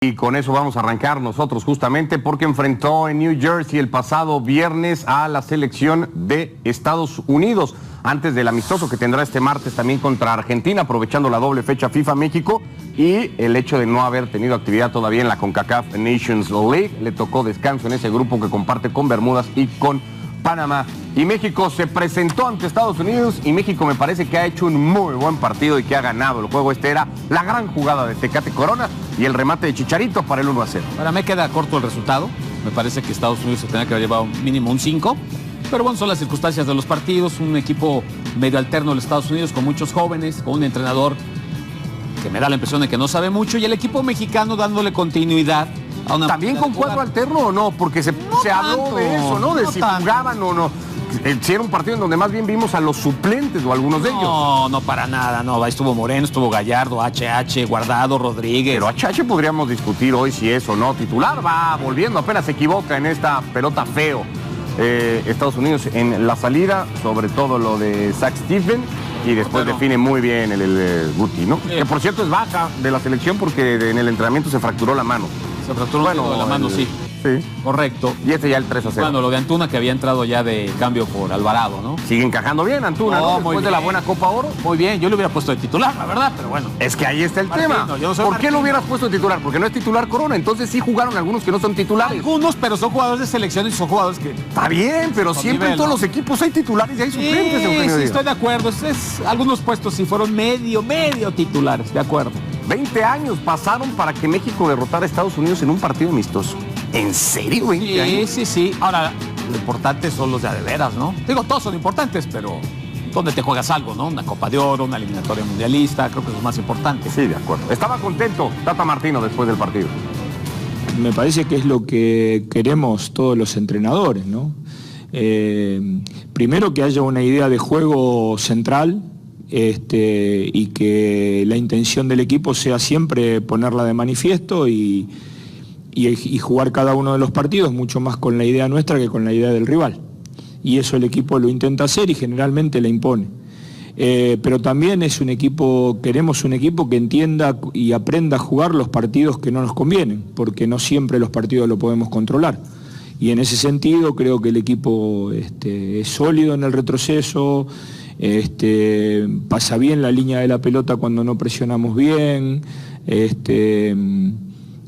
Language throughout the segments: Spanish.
Y con eso vamos a arrancar nosotros justamente porque enfrentó en New Jersey el pasado viernes a la selección de Estados Unidos antes del amistoso que tendrá este martes también contra Argentina, aprovechando la doble fecha FIFA México y el hecho de no haber tenido actividad todavía en la CONCACAF Nations League. Le tocó descanso en ese grupo que comparte con Bermudas y con Panamá. Y México se presentó ante Estados Unidos y México me parece que ha hecho un muy buen partido y que ha ganado el juego. Este era la gran jugada de Tecate Corona y el remate de Chicharito para el 1-0. Para mí queda corto el resultado. Me parece que Estados Unidos se tenía que haber llevado mínimo un 5. Pero bueno, son las circunstancias de los partidos. Un equipo medio alterno de los Estados Unidos con muchos jóvenes, con un entrenador que me da la impresión de que no sabe mucho y el equipo mexicano dándole continuidad. ¿También con cuadro alterno o no? Porque se habló de eso, ¿no? De si jugaban o no. Si era un partido en donde más bien vimos a los suplentes o algunos de ellos. No, para nada, no. Ahí estuvo Moreno, estuvo Gallardo, HH, Guardado, Rodríguez. Pero HH podríamos discutir hoy si es o no titular. Va volviendo, apenas se equivoca en esta pelota feo. Estados Unidos en la salida, sobre todo lo de Zach Steffen. Y después define muy bien el Guti, ¿no? Que por cierto es baja de la selección porque en el entrenamiento se fracturó la mano. Se fracturó la mano, sí. Sí. Correcto. Y este ya el 3-0. Bueno, lo de Antuna que había entrado ya de cambio por Alvarado, ¿no? Sigue encajando bien Antuna, ¿no? Después de la buena Copa Oro. Muy bien, yo lo hubiera puesto de titular, la verdad, pero bueno. Es que ahí está el tema. ¿Por qué lo hubieras puesto de titular? Porque no es titular Corona. Entonces sí jugaron algunos que no son titulares. Algunos, pero son jugadores de selección y son jugadores que... Está bien, pero siempre en todos los equipos hay titulares y hay suplentes. Sí, estoy de acuerdo. Algunos puestos sí fueron medio titulares, de acuerdo. 20 años pasaron para que México derrotara a Estados Unidos en un partido amistoso. ¿En serio, 20 años? Sí. Ahora, lo importante son los de veras, ¿no? Digo, todos son importantes, pero ¿dónde te juegas algo, no? Una Copa de Oro, una eliminatoria mundialista, creo que es lo más importante. Sí, de acuerdo. Estaba contento Tata Martino después del partido. Me parece que es lo que queremos todos los entrenadores, ¿no? Primero que haya una idea de juego central, y que la intención del equipo sea siempre ponerla de manifiesto y jugar cada uno de los partidos mucho más con la idea nuestra que con la idea del rival. Y eso el equipo lo intenta hacer y generalmente la impone. Pero también queremos un equipo que entienda y aprenda a jugar los partidos que no nos convienen, porque no siempre los partidos lo podemos controlar. Y en ese sentido creo que el equipo es sólido en el retroceso, pasa bien la línea de la pelota cuando no presionamos bien.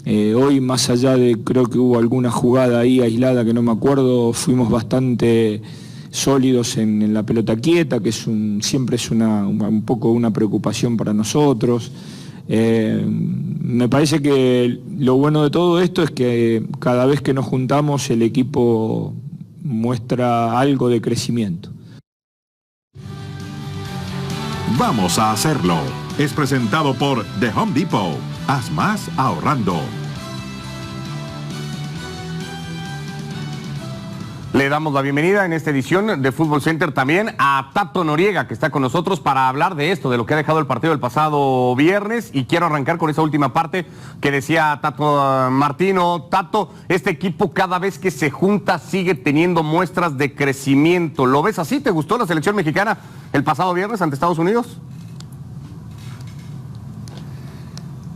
Hoy, más allá de, creo que hubo alguna jugada ahí aislada que no me acuerdo, fuimos bastante sólidos en la pelota quieta, que siempre es un poco una preocupación para nosotros. Me parece que lo bueno de todo esto es que cada vez que nos juntamos el equipo muestra algo de crecimiento. Vamos a hacerlo. Es presentado por The Home Depot. Haz más ahorrando. Le damos la bienvenida en esta edición de Fútbol Center también a Tato Noriega, que está con nosotros para hablar de esto, de lo que ha dejado el partido del pasado viernes. Y quiero arrancar con esa última parte que decía Tato Martino. Tato, este equipo cada vez que se junta sigue teniendo muestras de crecimiento. ¿Lo ves así? ¿Te gustó la selección mexicana el pasado viernes ante Estados Unidos?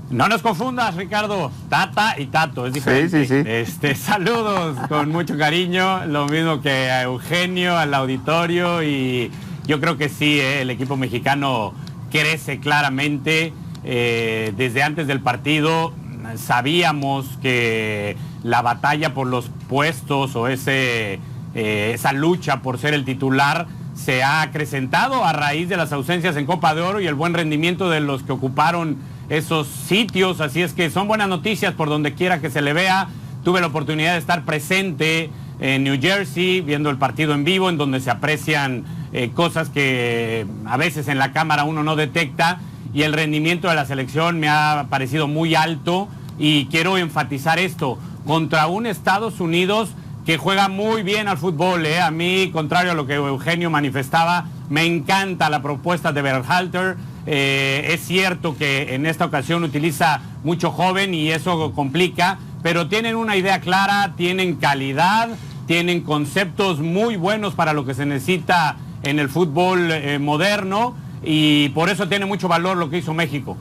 No nos confundas, Ricardo. Tata y Tato, es diferente. Sí. Saludos con mucho cariño, lo mismo que a Eugenio, al auditorio, y yo creo que sí, el equipo mexicano crece claramente. Desde antes del partido sabíamos que la batalla por los puestos o esa lucha por ser el titular se ha acrecentado a raíz de las ausencias en Copa de Oro y el buen rendimiento de los que ocuparon esos sitios, así es que son buenas noticias por donde quiera que se le vea. Tuve la oportunidad de estar presente en New Jersey, viendo el partido en vivo, en donde se aprecian cosas que a veces en la cámara uno no detecta, y el rendimiento de la selección me ha parecido muy alto, y quiero enfatizar esto, contra un Estados Unidos que juega muy bien al fútbol. A mí, contrario a lo que Eugenio manifestaba, me encanta la propuesta de Berhalter. Es cierto que en esta ocasión utiliza mucho joven y eso complica, pero tienen una idea clara, tienen calidad, tienen conceptos muy buenos para lo que se necesita en el fútbol moderno, y por eso tiene mucho valor lo que hizo México.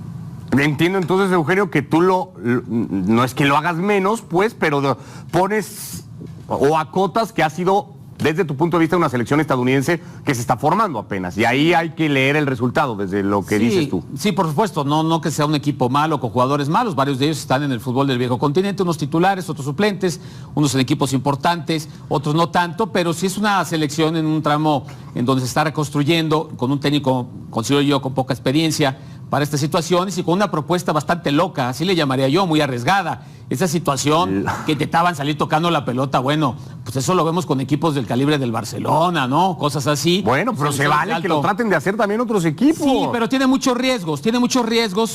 Entiendo entonces, Eugenio, que tú no es que lo hagas menos, pues, pero pones o acotas que ha sido, desde tu punto de vista, una selección estadounidense que se está formando apenas. Y ahí hay que leer el resultado, desde lo que dices tú. Sí, por supuesto, no que sea un equipo malo con jugadores malos. Varios de ellos están en el fútbol del viejo continente, unos titulares, otros suplentes, unos en equipos importantes, otros no tanto, pero sí es una selección en un tramo en donde se está reconstruyendo, con un técnico, considero yo, con poca experiencia para estas situaciones y con una propuesta bastante loca, así le llamaría yo, muy arriesgada. Esa situación que intentaban salir tocando la pelota, bueno, pues eso lo vemos con equipos del calibre del Barcelona, ¿no? Cosas así. Bueno, pero se vale que lo traten de hacer también otros equipos. Sí, pero tiene muchos riesgos.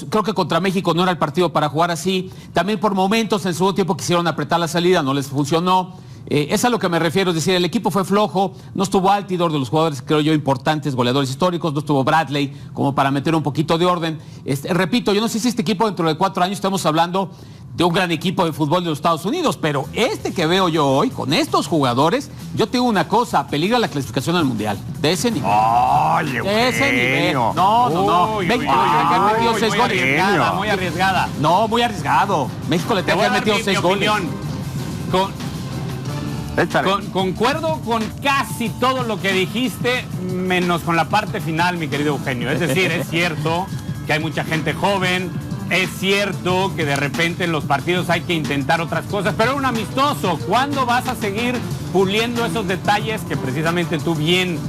Creo que contra México no era el partido para jugar así. También por momentos en el segundo tiempo quisieron apretar la salida, no les funcionó. Es a lo que me refiero, es decir, el equipo fue flojo, no estuvo Altidor, de los jugadores, creo yo, importantes, goleadores históricos, no estuvo Bradley, como para meter un poquito de orden. Repito, yo no sé si este equipo dentro de 4 años estamos hablando de un gran equipo de fútbol de los Estados Unidos, pero este que veo yo hoy, con estos jugadores, yo tengo una cosa, peligra la clasificación al Mundial, de ese nivel. ¡Ay, de ese nivel. No. México le tenía que haber metido 6 goles. Muy arriesgada. No, muy arriesgado. México le tenía que haber metido 6 goles. Concuerdo con casi todo lo que dijiste, menos con la parte final, mi querido Eugenio. Es decir, es cierto que hay mucha gente joven, es cierto que de repente en los partidos hay que intentar otras cosas, pero es un amistoso. ¿Cuándo vas a seguir puliendo esos detalles que precisamente tú bien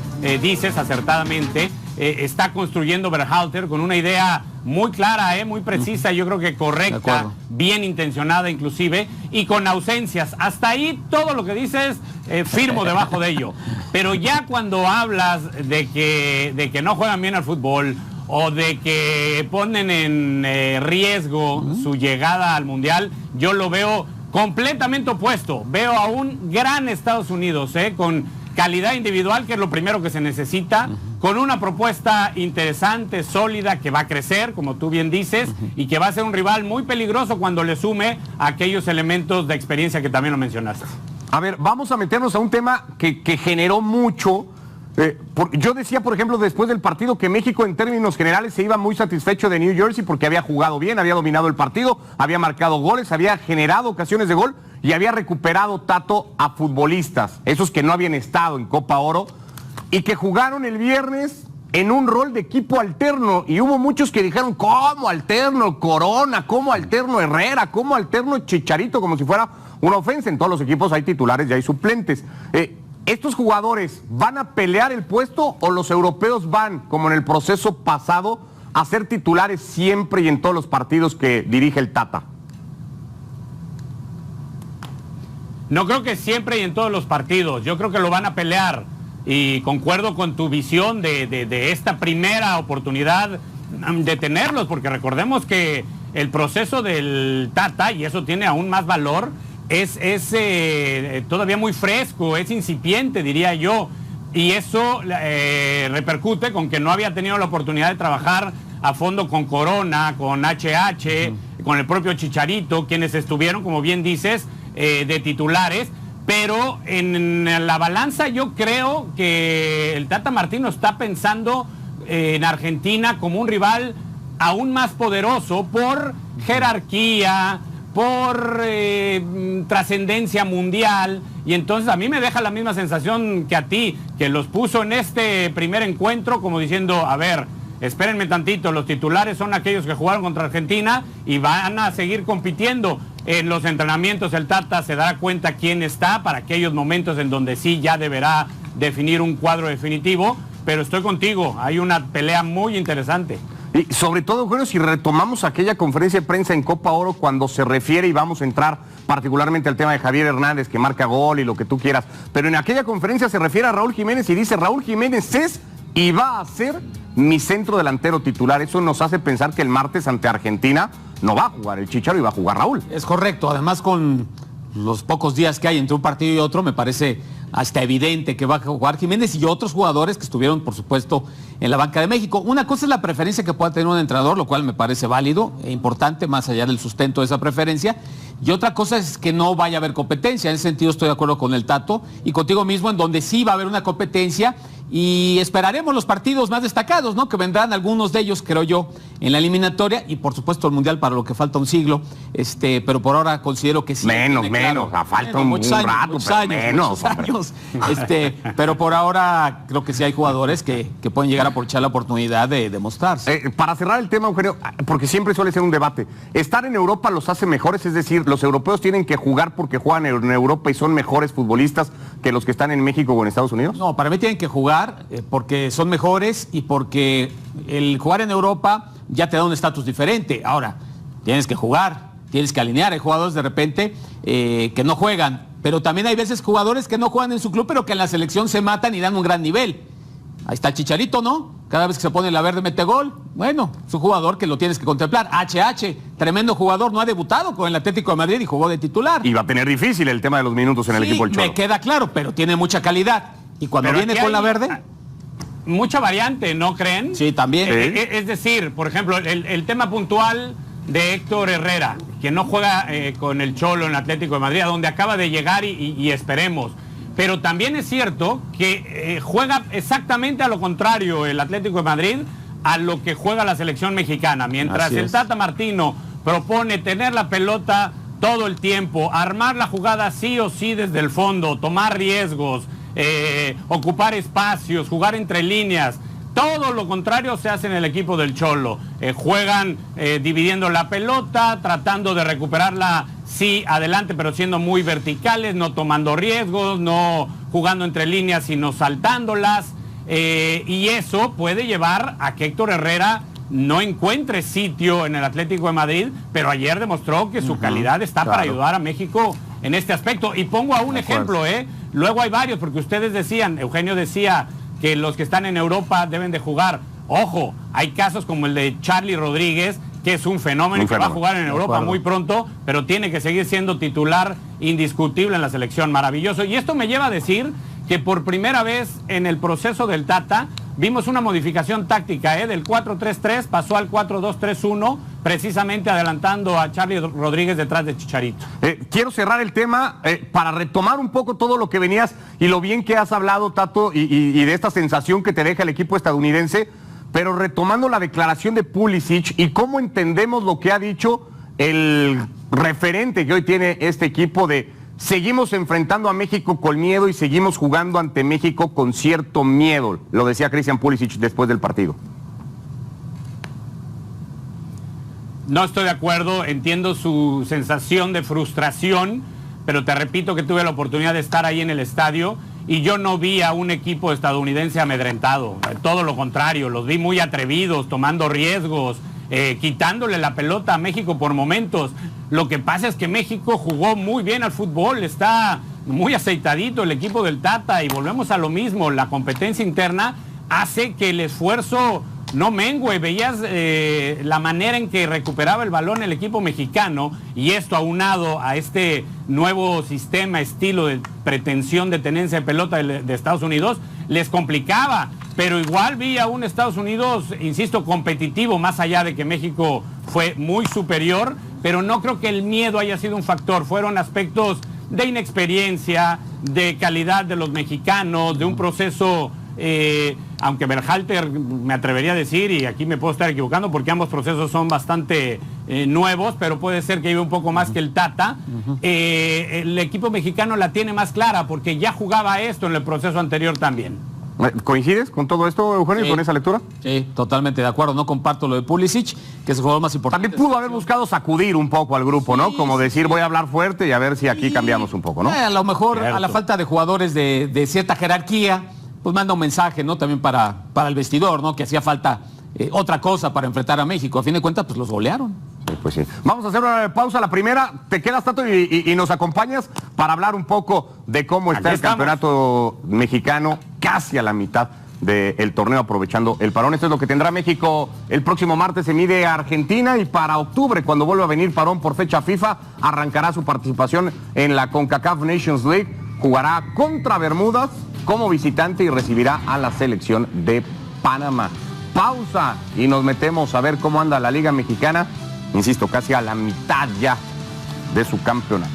dices acertadamente? Está construyendo Berhalter con una idea muy clara, muy precisa, yo creo que correcta, bien intencionada inclusive, y con ausencias. Hasta ahí todo lo que dices, firmo debajo de ello. Pero ya cuando hablas de que no juegan bien al fútbol o de que ponen en riesgo su llegada al Mundial, yo lo veo completamente opuesto. Veo a un gran Estados Unidos, con calidad individual, que es lo primero que se necesita, con una propuesta interesante, sólida, que va a crecer, como tú bien dices, y que va a ser un rival muy peligroso cuando le sume aquellos elementos de experiencia que también lo mencionaste. A ver, vamos a meternos a un tema que generó mucho. Yo decía, por ejemplo, después del partido que México en términos generales se iba muy satisfecho de New Jersey porque había jugado bien, había dominado el partido, había marcado goles, había generado ocasiones de gol y había recuperado Tato a futbolistas, esos que no habían estado en Copa Oro y que jugaron el viernes en un rol de equipo alterno, y hubo muchos que dijeron, ¿cómo alterno Corona? ¿Cómo alterno Herrera? ¿Cómo alterno Chicharito? Como si fuera una ofensa. En todos los equipos hay titulares y hay suplentes. ¿Estos jugadores van a pelear el puesto o los europeos van, como en el proceso pasado, a ser titulares siempre y en todos los partidos que dirige el Tata? No creo que siempre y en todos los partidos. Yo creo que lo van a pelear. Y concuerdo con tu visión de esta primera oportunidad de tenerlos, porque recordemos que el proceso del Tata, y eso tiene aún más valor, es todavía muy fresco, es incipiente, diría yo, y eso repercute con que no había tenido la oportunidad de trabajar a fondo con Corona, con HH, con el propio Chicharito, quienes estuvieron, como bien dices, de titulares. Pero en la balanza yo creo que el Tata Martino está pensando en Argentina como un rival aún más poderoso por jerarquía, por trascendencia mundial, y entonces a mí me deja la misma sensación que a ti, que los puso en este primer encuentro como diciendo, a ver, espérenme tantito, los titulares son aquellos que jugaron contra Argentina y van a seguir compitiendo. En los entrenamientos el Tata se dará cuenta quién está para aquellos momentos en donde sí ya deberá definir un cuadro definitivo, pero estoy contigo, hay una pelea muy interesante. Y sobre todo, Eugenio, si retomamos aquella conferencia de prensa en Copa Oro cuando se refiere, y vamos a entrar particularmente al tema de Javier Hernández, que marca gol y lo que tú quieras, pero en aquella conferencia se refiere a Raúl Jiménez y dice, Raúl Jiménez es y va a ser mi centro delantero titular. Eso nos hace pensar que el martes ante Argentina no va a jugar el Chicharo y va a jugar Raúl. Es correcto, además con los pocos días que hay entre un partido y otro, me parece hasta evidente que va a jugar Jiménez y otros jugadores que estuvieron, por supuesto, en la banca de México. Una cosa es la preferencia que pueda tener un entrenador, lo cual me parece válido e importante, más allá del sustento de esa preferencia. Y otra cosa es que no vaya a haber competencia. En ese sentido estoy de acuerdo con el Tato y contigo mismo, en donde sí va a haber una competencia y esperaremos los partidos más destacados, ¿no? Que vendrán algunos de ellos, creo yo, en la eliminatoria y por supuesto el Mundial para lo que falta un siglo, pero por ahora considero que sí. Menos, falta un rato, pero menos. Pero por ahora creo que sí hay jugadores que pueden llegar a aprovechar la oportunidad de demostrarse. Para cerrar el tema, Eugenio, porque siempre suele ser un debate, ¿estar en Europa los hace mejores? Es decir, ¿los europeos tienen que jugar porque juegan en Europa y son mejores futbolistas que los que están en México o en Estados Unidos? No, para mí tienen que jugar porque son mejores y porque el jugar en Europa ya te da un estatus diferente. Ahora, tienes que jugar, tienes que alinear. Hay jugadores de repente que no juegan, pero también hay veces jugadores que no juegan en su club, pero que en la selección se matan y dan un gran nivel. Ahí está Chicharito, ¿no? Cada vez que se pone la verde mete gol. Bueno, es un jugador que lo tienes que contemplar. HH, tremendo jugador, no ha debutado con el Atlético de Madrid y jugó de titular. Y va a tener difícil el tema de los minutos en el equipo del Cholo. Me queda claro, pero tiene mucha calidad. Y cuando viene con la verde... Mucha variante, ¿no creen? Sí, también. Es decir, por ejemplo, el tema puntual de Héctor Herrera, que no juega con el Cholo en el Atlético de Madrid, a donde acaba de llegar y esperemos. Pero también es cierto que juega exactamente a lo contrario el Atlético de Madrid a lo que juega la selección mexicana. Mientras el Tata Martino propone tener la pelota todo el tiempo, armar la jugada sí o sí desde el fondo, tomar riesgos, ocupar espacios, jugar entre líneas. Todo lo contrario se hace en el equipo del Cholo. Juegan dividiendo la pelota, tratando de recuperarla, sí, adelante, pero siendo muy verticales, no tomando riesgos, no jugando entre líneas, sino saltándolas. Y eso puede llevar a que Héctor Herrera no encuentre sitio en el Atlético de Madrid, pero ayer demostró que su calidad está para ayudar a México en este aspecto. Y pongo a un ejemplo, luego hay varios, porque ustedes decían, Eugenio decía que los que están en Europa deben de jugar. Ojo, hay casos como el de Charly Rodríguez, que es un fenómeno que va a jugar en Europa muy pronto, pero tiene que seguir siendo titular indiscutible en la selección. Maravilloso. Y esto me lleva a decir que por primera vez en el proceso del Tata vimos una modificación táctica, del 4-3-3 pasó al 4-2-3-1, precisamente adelantando a Charly Rodríguez detrás de Chicharito. Quiero cerrar el tema para retomar un poco todo lo que venías y lo bien que has hablado, Tato, y de esta sensación que te deja el equipo estadounidense, pero retomando la declaración de Pulisic y cómo entendemos lo que ha dicho el referente que hoy tiene este equipo de seguimos enfrentando a México con miedo y seguimos jugando ante México con cierto miedo. Lo decía Christian Pulisic después del partido. No estoy de acuerdo, entiendo su sensación de frustración, pero te repito que tuve la oportunidad de estar ahí en el estadio y yo no vi a un equipo estadounidense amedrentado. Todo lo contrario, los vi muy atrevidos, tomando riesgos, quitándole la pelota a México por momentos. Lo que pasa es que México jugó muy bien al fútbol, está muy aceitadito el equipo del Tata y volvemos a lo mismo, la competencia interna hace que el esfuerzo no mengue. Veías la manera en que recuperaba el balón el equipo mexicano y esto aunado a este nuevo sistema, estilo de pretensión de tenencia de pelota de Estados Unidos, les complicaba. Pero igual vi a un Estados Unidos, insisto, competitivo, más allá de que México fue muy superior, pero no creo que el miedo haya sido un factor. Fueron aspectos de inexperiencia, de calidad de los mexicanos, de un proceso, aunque Berhalter me atrevería a decir, y aquí me puedo estar equivocando porque ambos procesos son bastante nuevos, pero puede ser que lleve un poco más que el Tata. El equipo mexicano la tiene más clara porque ya jugaba esto en el proceso anterior también. ¿Coincides con todo esto, Eugenio, con esa lectura? Sí, totalmente de acuerdo. No comparto lo de Pulisic, que es el jugador más importante. También pudo haber buscado sacudir un poco al grupo, ¿no? Como decir, voy a hablar fuerte y a ver si aquí cambiamos un poco, ¿no? A lo mejor, a la falta de jugadores de cierta jerarquía, pues manda un mensaje, ¿no? También para el vestidor, ¿no? Que hacía falta otra cosa para enfrentar a México. A fin de cuentas, pues los golearon. Sí, pues sí. Vamos a hacer una pausa, la primera. Te quedas, Tato, y nos acompañas para hablar un poco de cómo está el campeonato mexicano casi a la mitad del torneo, aprovechando el parón. Esto es lo que tendrá México el próximo martes. Se mide a Argentina y para octubre, cuando vuelva a venir parón por fecha FIFA, arrancará su participación en la CONCACAF Nations League. Jugará contra Bermudas como visitante y recibirá a la selección de Panamá. Pausa y nos metemos a ver cómo anda la Liga Mexicana. Insisto, casi a la mitad ya de su campeonato.